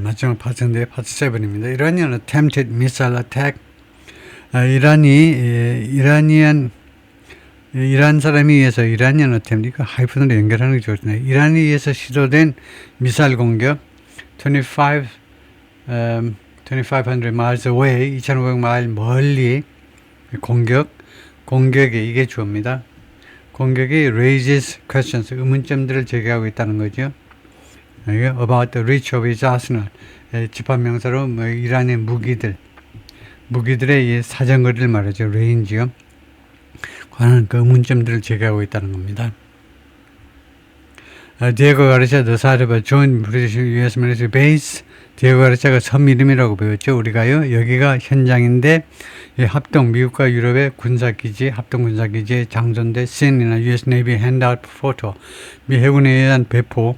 마지막 파트인데 파트 7입니다. Iranian attempted missile attack. 이란 사람이 의해서 이라니안 어템, 이거 하이픈으로 연결하는 게 좋겠네요. 이란에 의해서 시도된 미사일 공격, 2500 miles away, 2500마일 멀리 공격이 이게 주어입니다. 공격이 raises questions, 의문점들을 제기하고 있다는 거죠. About the reach of its arsenal, 집합명사로 이란의 무기들의 사정거리를 말하죠. range요. 관한 그 의문점들을 제기하고 있다는 겁니다. 디에고 가르샤 the site of a joint British US military base. 디에고 가르샤가 섬 이름이라고 배웠죠. 우리가요. 여기가 현장인데 미국과 유럽의 군사기지, 합동군사기지에 장전된 CN이나 US Navy handout photo, 미 해군에 의한 배포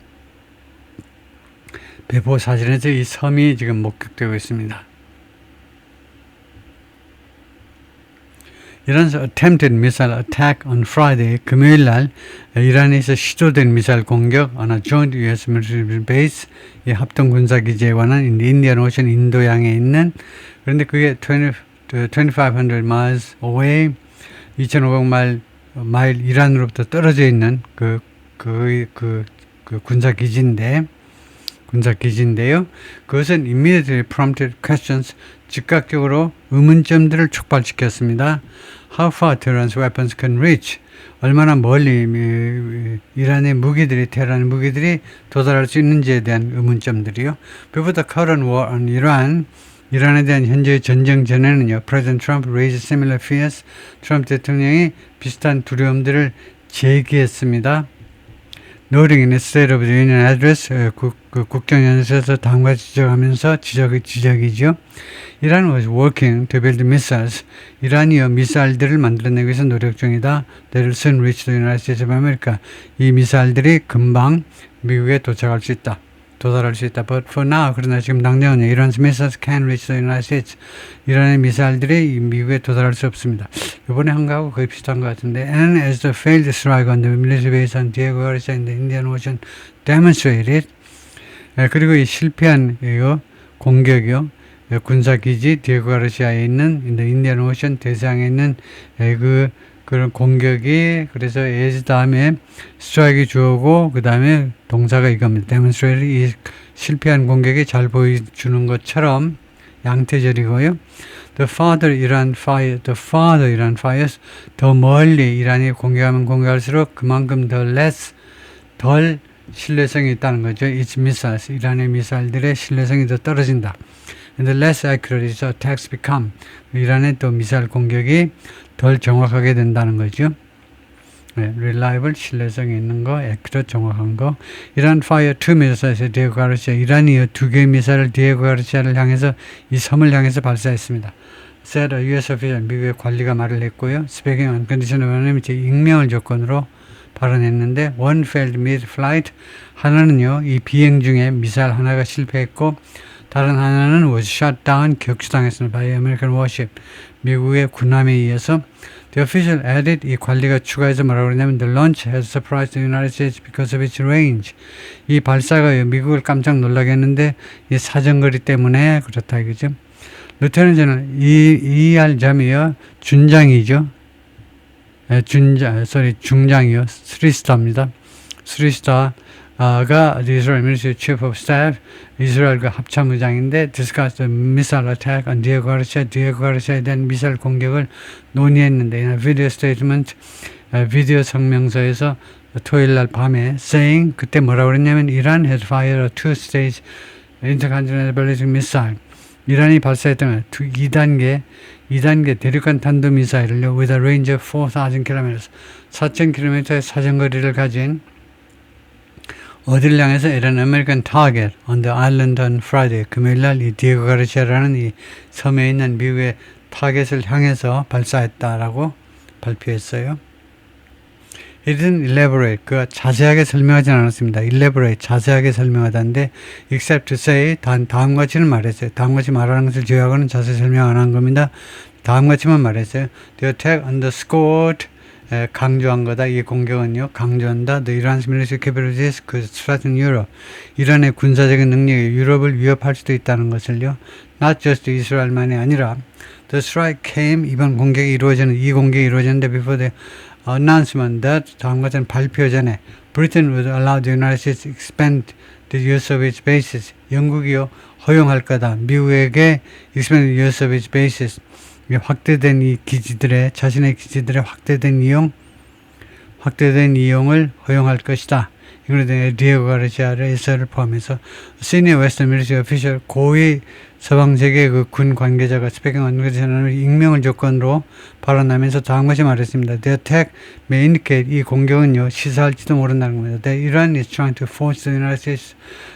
사진에서 이 섬이 지금 목격되고 있습니다. 이란에서 attempted missile attack on Friday, 금요일 날 이란에서 시도된 미사일 공격 on a joint US military base, 이 합동 군사 기지에 관한 인디언 오션 인도양에 있는, 그런데 그게 2500 miles away, 2500마일 이란으로부터 떨어져 있는 그 군사 기지인데요. 그것은 immediately prompted questions, 즉각적으로 의문점들을 촉발시켰습니다. How far Tehran's weapons can reach, 얼마나 멀리 이란의 테헤란의 무기들이 도달할 수 있는지에 대한 의문점들이요. Before the current war on Iran, 이란에 대한 현재의 전쟁 전에는요, President Trump raised similar fears, 트럼프 대통령이 비슷한 두려움들을 제기했습니다. Noting in his State of the Union Address, 국정연설에서 다음과 지적하면서 지적이죠. Iran was working to build missiles. 이란이요 미사일들을 만들어내기 위해서 노력 중이다. That will soon reach the United States of America. 이 미사일들이 금방 미국에 도달할 수 있다. But for now, 그러나 지금 당장은 Iran's missiles can reach the United States. 이란의 미사일들이 미국에 도달할 수 없습니다. 이번에 한 거하고 거의 비슷한 것 같은데, and as the failed strike on the military base on Diego Garcia in the Indian Ocean demonstrated, 그리고 이 실패한 공격이요, 군사기지 디에고 가르시아에 있는 인디안 오션 대서양에 있는 그런 공격이, 그래서 as 다음에 스트라이크가 주어고 그 다음에 동사가 이겁니다. demonstrate, 이 실패한 공격이 잘 보여주는 것처럼 양태절이고요. The farther Iran fires, 더 멀리 이란이 공격할수록 그만큼 덜 신뢰성이 있다는 거죠. Its missiles, 이란의 미사일들의 신뢰성이 더 떨어진다. And the less accurate its attacks become, 이란의 또 미사일 공격이 덜 정확하게 된다는 거죠. reliable, 신뢰성이 있는 거, accurate, 정확한 거. Iran fired 2 missiles 디에고 가르시아, 이란이 2개의 미사일을 디에고 가르시아를 향해서, 이 섬을 향해서 발사했습니다. said a US official, 미국의 관리가 말을 했고요. speaking on condition of anonymity, 익명을 조건으로 발언했는데, one failed mid-flight, 하나는요, 이 비행 중에 미사일 하나가 실패했고, 다른 하나는 was shot down, 격추당했습니다. by American warship, 미국의 군함에 의해서. The official added, 이 관리가 추가해서 뭐라고 그러냐면, the launch has surprised the United States because of its range. 이 발사가 미국을 깜짝 놀라게 했는데, 이 사정거리 때문에 그렇다 이거죠. Lieutenant General E.R. 잠이요, 중장이요. 3스타입니다. 3스타가 Israel Military Chief of Staff, 이스라엘과 합참의장인데, discussed the missile attack on Diego Garcia에 대한 미사일 공격을 논의했는데, in a video statement, 비디오 성명서에서 토요일 날 밤에 saying, 그때 뭐라고 그랬냐면, Iran has fired a two-stage intercontinental ballistic missile. 이란이 발사했던 2단계 대륙간 탄도미사일을요, with a range of 4,000km, 4,000km의 사정거리를 가진, 어디를 향해서 at an American target on the island on Friday, 금요일날 이 디에고 가르시아라는 이 섬에 있는 미국의 타겟을 향해서 발사했다라고 발표했어요. It didn't elaborate, 그 자세하게 설명하진 않았습니다. elaborate, 자세하게 설명하다는데, except to say, 다음같이는 말했어요. 다음같이 말하는 것을 제외하고는 자세히 설명 안 한 겁니다. 다음같이만 말했어요. The attack underscored 강조한 거다. 이 공격은요, 강조한다. The Iran's military capabilities could threaten Europe. 이란의 군사적인 능력이 유럽을 위협할 수도 있다는 것을요, not just 이스라엘만이 아니라, the strike came, 이번 공격이 이루어졌는데 before the announcement that, 다음 것은 발표 전에, Britain would allow the United States to expand the use of its bases. 영국이요, 허용할 거다. 미국에게 expand the use of its bases. 확대된 이 기지들의, 자신의 기지들의 확대된 이용을 허용할 것이다. 이거는 디에고 가르시아를 포함해서 Senior Western Military Official, 고위 서방 세계 그 군 관계자가 스피킹 언급에서는 익명을 조건으로 발언하면서 다음 것이 말했습니다. The attack may indicate, 이 공격은요, 시사할지도 모른다는 겁니다. That Iran is trying to force the United States,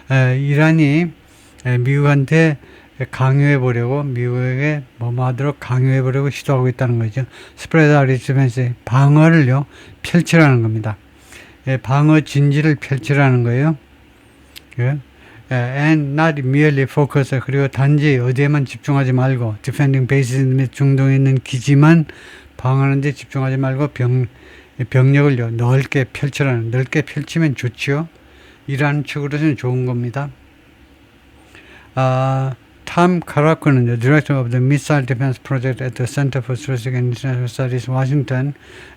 이란이 미국한테 강요해보려고, 미국에게 하도록 강요해보려고 시도하고 있다는 거죠. Spread out its defense, 방어를요, 펼치라는 겁니다. 방어 진지를 펼치라는 거예요. And not merely focus, 그리고 단지 어디에만 집중하지 말고, defending bases 및 중동에 있는 기지만 방어하는 데 집중하지 말고, 병력을요, 넓게 펼치면 좋지요. 이란 측으로서는 좋은 겁니다. 탐 카라코는 the director of the Missile Defense Project at the Center for Strategic and International Studies, 워싱턴,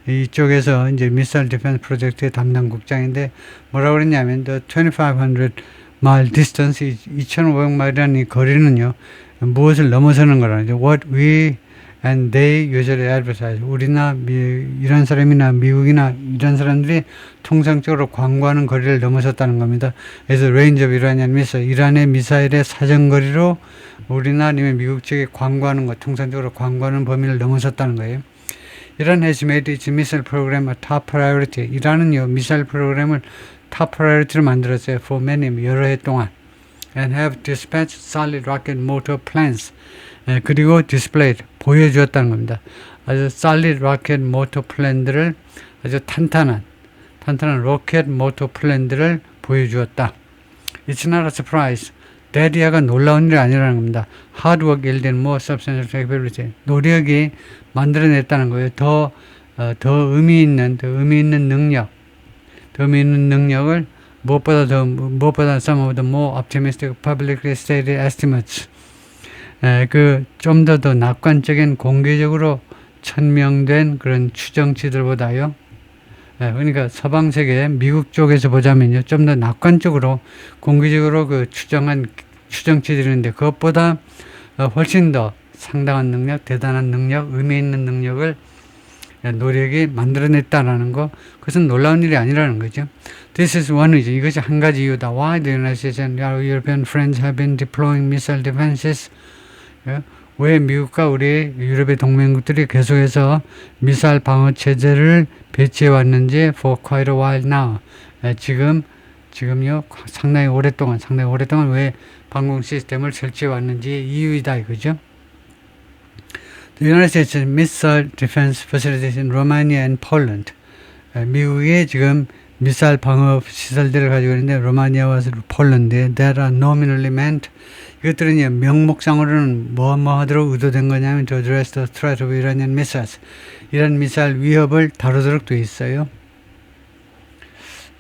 이쪽에서 이제 미사일 디펜스 프로젝트의 담당 국장인데, 뭐라고 그랬냐면, the 2,500 mile distance, 2,500마일이라는 이 거리는요, 무엇을 넘어서는 거라는, what we and they usually advertise, 우리나 이란 사람이나 미국이나 이란 사람들이 통상적으로 광고하는 거리를 넘어섰다는 겁니다. 그래서 range of Iranian missile, 이란의 미사일의 사정거리로 우리나 아니면 미국 측에 광고하는 것, 통상적으로 광고하는 범위를 넘어섰다는 거예요. 이란 has made its missile program a top priority. 이란은요, 미사일 프로그램을 top priority로 만들었어요. for many, 여러 해 동안. and have dispatched solid rocket motor plans. 그리고 displayed, 보여주었다는 겁니다. 아주 solid rocket motor plan들을, 아주 탄탄한 로켓 모터 플랜들을 보여주었다. It's not a surprise. 대리아가 놀라운 일이 아니라는 겁니다. Hard work yielded more substantial capability. 노력이 만들어냈다는 거예요. 더 의미 있는 능력을 무엇보다 some of the more optimistic publicly stated estimates. 좀 더 낙관적인 공개적으로 천명된 그런 추정치들보다요. 그러니까 서방 세계, 미국 쪽에서 보자면요, 좀 더 낙관적으로, 공개적으로 그 추정치들이 있는데, 그것보다 훨씬 더 상당한 능력, 대단한 능력, 의미 있는 능력을, 노력이 만들어냈다라는 거, 그것은 놀라운 일이 아니라는 거죠. This is one reason, 이것이 한 가지 이유다. Why the United States and our European friends have been deploying missile defenses. 왜 미국과 우리 유럽의 동맹국들이 계속해서 미사일 방어 체제를 배치해 왔는지 for quite a while now. 지금요, 상당히 오랫동안 왜 방공 시스템을 설치해 왔는지 이유이다 이거죠. The United States missile defense facilities in Romania and Poland. 미국이 지금 미사일 방어 시설들을 가지고 있는데, 로마니아와 폴란드에 that are nominally meant, 이것들은 명목상으로는 뭐 하도록 의도된 거냐면 to address the threat of Iranian missiles. 이란 미사일 위협을 다루도록 되어 있어요.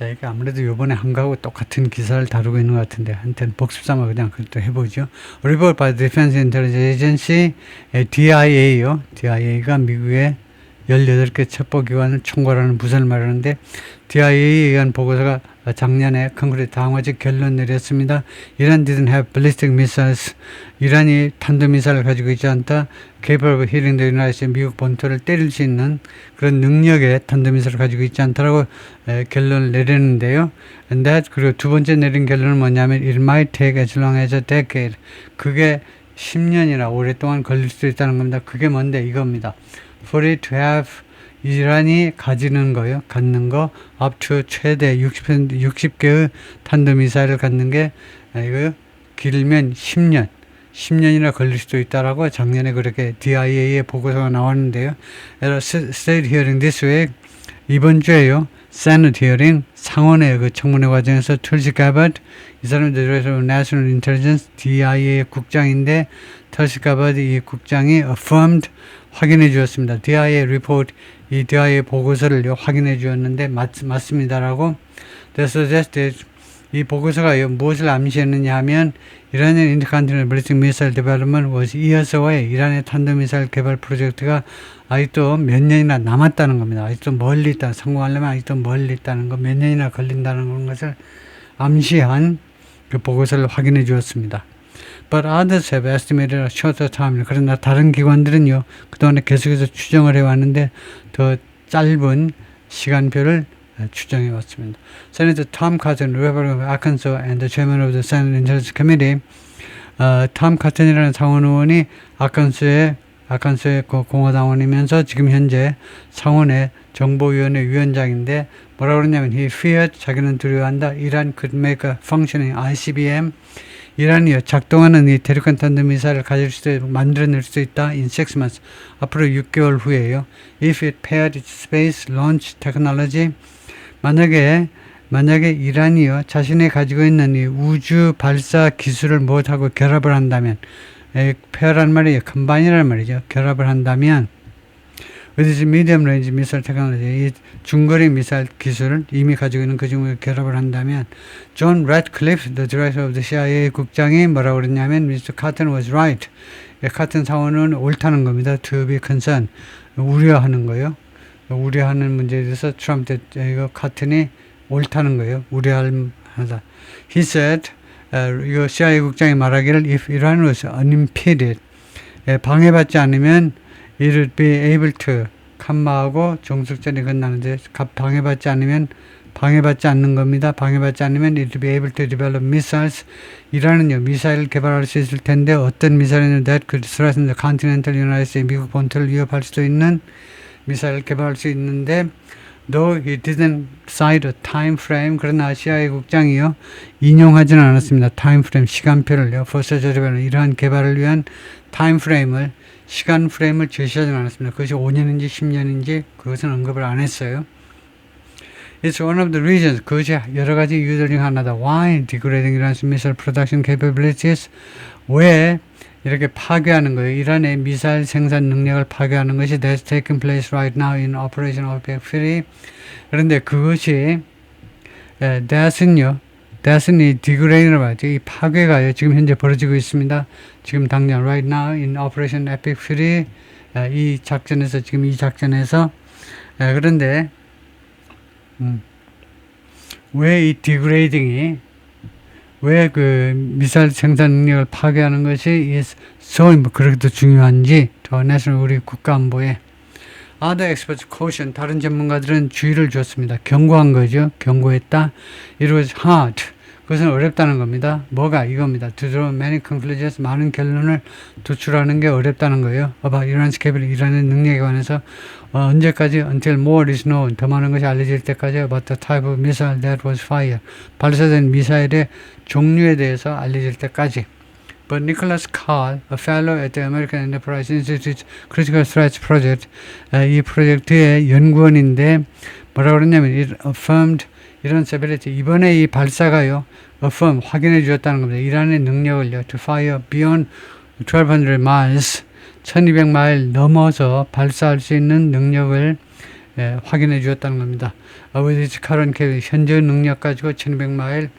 이게 아무래도 요번에 한 거하고 똑같은 기사를 다루고 있는 것 같은데, 한테는 복습 삼아 그냥 그것도 해보죠. Report by the Defense Intelligence Agency, DIA요. DIA가 미국의 18개 첩보기관을 총괄하는 부서를 말하는데, DIA에 의한 보고서가 작년에 컨크리트 다음같이 결론 내렸습니다. Iran didn't have ballistic missiles. 이란이 탄도미사일을 가지고 있지 않다. Capable of hitting the United States, 미국 본토를 때릴 수 있는 그런 능력의 탄도미사일을 가지고 있지 않다라고 결론을 내렸는데요. And that, 그리고 두 번째 내린 결론은 뭐냐면 it might take as long as a decade. 그게 10년이나 오랫동안 걸릴 수도 있다는 겁니다. 그게 뭔데? 이겁니다. For it to have, 이란이 갖는 거 up to 최대 60개의 탄도미사일을 갖는 게, 이거 길면 10년이나 걸릴 수도 있다라고 작년에 그렇게 DIA의 보고서가 나왔는데요. State hearing this week, 이번 주에요. Senate hearing, 상원의 그 청문회 과정에서 Tulsi Gabbard, 이 사람은 Director of National Intelligence, DIA 국장인데 Tulsi Gabbard 이 국장이 affirmed, 확인해 주었습니다. DIA report, 이 DIA 보고서를 확인해 주었는데 맞습니다라고. They suggested, 이 보고서가 무엇을 암시했느냐 하면 Iranian intercontinental ballistic missile development was years away. 이란의 탄도미사일 개발 프로젝트가 아직도 몇 년이나 남았다는 겁니다. 아직도 멀리 있다. 성공하려면 아직도 멀리 있다는 거, 몇 년이나 걸린다는 것을 암시한 그 보고서를 확인해 주었습니다. But others have estimated a shorter time. 그러나 다른 기관들은요, 그동안에 계속해서 추정을 해왔는데 더 짧은 시간표를 추정해 왔습니다. Senator Tom Cotton, Republican of Arkansas, and the chairman of the Senate Intelligence Committee, 톰 카튼이라는 상원 의원이 아칸소의 공화당원이면서 지금 현재 상원의 정보위원회 위원장인데 뭐라고 그러냐면 he feared, 자기는 두려워한다. Iran could make a functioning ICBM. 이란이 작동하는 이 대륙간 탄도미사일을 만들어낼 수 있다. In 6 months. 앞으로 6개월 후에요. If it paired its space launch technology. 만약에 이란이요, 자신이 가지고 있는 이 우주 발사 기술을 무엇하고 결합을 한다면, 페어란 말이에요. 컴바인이란 말이죠. 결합을 한다면, with its medium range missile technology, 이 중거리 미사일 기술을 이미 가지고 있는 그 중에 결합을 한다면, 존 래드클리프, the director of the CIA 국장이 뭐라고 그랬냐면, Mr. Cotton was right. 카튼 사원은 옳다는 겁니다. To be concerned. 우려하는 거예요. 우려하는 문제에 대해서 트럼프 이거 카튼이 옳다는 거예요. 우려하다. He said, 이거 CIA 국장이 말하기를 if Iran was unimpeded, 방해받지 않으면 it would be able to, 칸마하고 종속전이 끝나는데 방해받지 않는 겁니다. 방해받지 않으면 it would be able to develop missiles. 이란은요, 미사일을 개발할 수 있을 텐데 어떤 미사일은 that could threaten the continental United States, 미국 본토를 위협할 수도 있는 미사일을 개발할 수 있는데 though he didn't cite a time frame, 그러나 CIA 국장이요, 인용하지는 않았습니다. time frame, 시간표를요, for such a development, 이러한 개발을 위한 time frame을, 시간 프레임을 제시하지는 않았습니다. 그것이 5년인지 10년인지 그것은 언급을 안 했어요. It's one of the reasons, 그것이 여러 가지 이유들 중 하나다. Why degrading Iran's missile production capabilities? 왜 이렇게 파괴하는 거예요. 이란의 미사일 생산 능력을 파괴하는 것이 that's taking place right now in Operation OPEC Fury. 그런데 그것이 that은 이 degrading이라고 하죠. 이 파괴가요, 지금 현재 벌어지고 있습니다. 지금 당장 right now in Operation Epic Fury, 이 작전에서 그런데 왜 이 degrading이, 왜 그 미사일 생산 능력을 파괴하는 것이 is so 그렇게도 중요한지, 더 national, 우리 국가 안보에. Other experts caution, 다른 전문가들은 주의를 줬습니다. 경고한 거죠. 경고했다. It was hard. 그것은 어렵다는 겁니다. 뭐가 이겁니다. To draw many conclusions, 많은 결론을 도출하는 게 어렵다는 거예요. about Iran's capability, 이란의 능력에 관해서 언제까지 until more is known, 더 많은 것이 알려질 때까지 about the type of missile that was fired, 발사된 미사일의 종류에 대해서 알려질 때까지. But Nicholas Carl, a fellow at the American Enterprise Institute's Critical Threats Project, 이 프로젝트의 연구원인데 뭐라고 그러냐면 it affirmed Iran's ability, 이번에 이 발사가요, affirm, 확인해 주었다는 겁니다. 이란의 능력을요, to fire beyond 1200 miles, 1200마일 넘어서 발사할 수 있는 능력을 확인해 주었다는 겁니다. With its current capability, 현재 능력 가지고 1200마일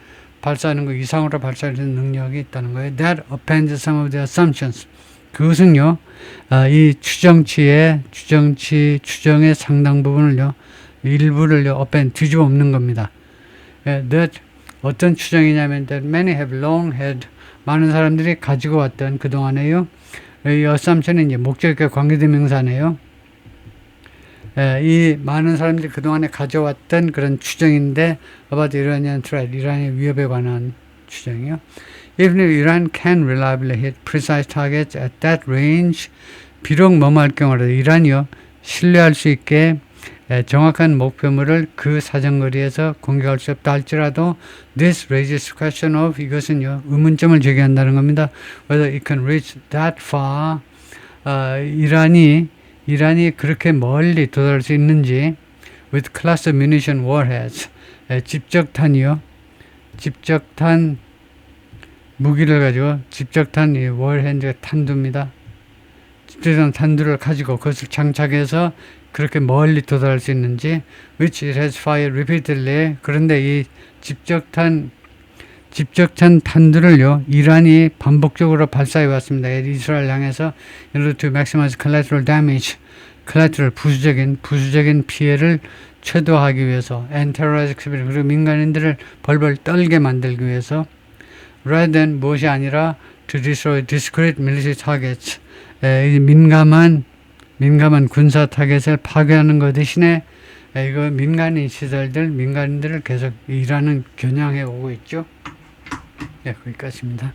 발사하는 거 이상으로 발사할 수 있는 능력이 있다는 거예요. That appends some of the assumptions. 그것은요, 이 추정의 상당 부분을요, 일부를요, append, 뒤집어 엎는 겁니다. That, 어떤 추정이냐면, that many have long had, 많은 사람들이 가지고 왔던 그동안에요, 이 assumption은 이제 목적과 관계대명사네요. 이 많은 사람들이 그동안에 가져왔던 그런 추정인데 about Iranian threat, 이란의 위협에 관한 추정이요. Even if Iran can reliably hit precise targets at that range, 비록 뭐할 경우라도 이란이요, 신뢰할 수 있게 정확한 목표물을 그 사정거리에서 공격할 수 없다 할지라도 this raises question of, 이것은요, 의문점을 제기한다는 겁니다. Whether it can reach that far, 이란이 그렇게 멀리 도달할 수 있는지, with cluster munition warheads. 집적탄이요. 집적탄 무기를 가지고 집적탄 warhead 탄두입니다. 집적탄 탄두를 가지고 그것을 장착해서 그렇게 멀리 도달할 수 있는지 which it has fired repeatedly. 그런데 이 집적탄 탄두를요 이란이 반복적으로 발사해 왔습니다. 이스라엘 향해서 in order to maximize collateral damage, 부수적인 피해를 최소화하기 위해서 and terrorize activity, 그리고 민간인들을 벌벌 떨게 만들기 위해서 rather than 무엇이 아니라 to destroy discrete military targets, 민감한 군사 타겟을 파괴하는 것 대신에 이거 민간인 시설들, 민간인들을 계속 이란은 겨냥해 오고 있죠. 네, 거기까지입니다.